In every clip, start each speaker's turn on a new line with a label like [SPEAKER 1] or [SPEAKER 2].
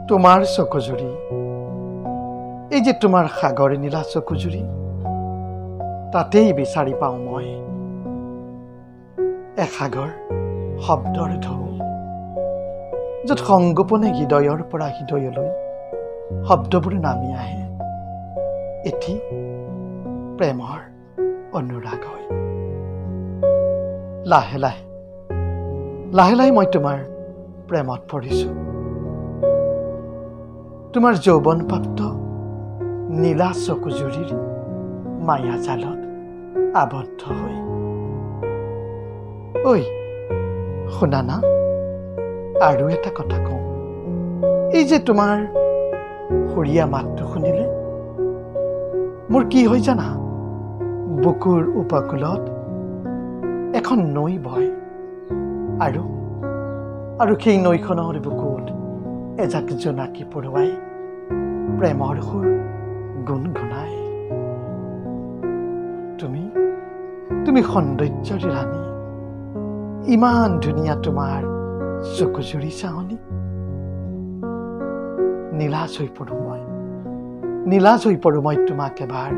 [SPEAKER 1] তোমাৰ চকুজুৰি এই যে তোমাৰ সাগৰ নীলা চকুজুৰি তাতেই বিচাৰি পাওঁ মই এসাগৰ শব্দৰ ঢৌ য'ত সংগোপনে হৃদয়ৰ পৰা হৃদয়লৈ শব্দবোৰ নামি আহে এটি প্ৰেমৰ অনুৰাগ হয় লাহে লাহে লাহে লাহে মই তোমাৰ প্ৰেমত পৰিছো তোমাৰ যৌৱনপ্ৰাপ্ত নীলা চকুজুৰিৰ মায়া জালত আবদ্ধ হৈ ঐ শুনা না আৰু এটা কথা কওঁ এই যে তোমাৰ সুৰীয়া মাতটো শুনিলে মোৰ কি হয় জানা বুকুৰ উপকূলত এখন নৈ বয় আৰু সেই নৈখনৰ বুকুত এজাক জোনাকী পৰুৱাই প্ৰেমৰ সুৰ গুণগুণাই তুমি সৌন্দৰ্যৰ ৰাণী ইমান ধুনীয়া তোমাৰ চকুজুৰি চাৱনি নীলাজ হৈ পৰো মই তোমাক এবাৰ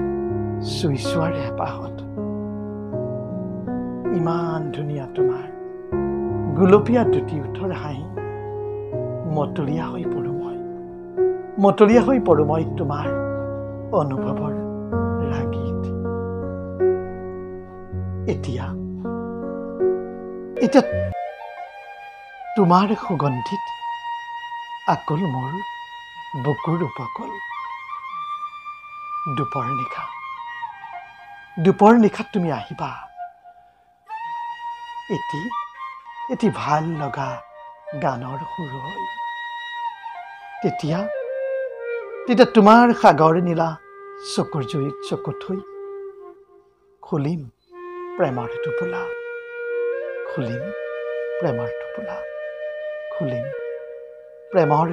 [SPEAKER 1] চুই চোৱাৰ হেঁপাহত ইমান ধুনীয়া তোমাৰ গুলপীয়া দুটি ওঠৰ হাঁহি মতলীয়া হৈ পৰো মই তোমাৰ অনুভৱৰ ৰাগীত এতিয়া তোমাৰ সুগন্ধিত আকল মোৰ বুকুৰ উপকূল দুপৰ নিশাত তুমি আহিবা এটি ভাল লগা গানৰ সুৰ হৈ তেতিয়া তোমাৰ সাগৰ নীলা চকুৰ জুৰিত চকু থৈ খুলিম প্ৰেমৰ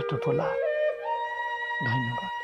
[SPEAKER 1] টোপোলা ধন্যবাদ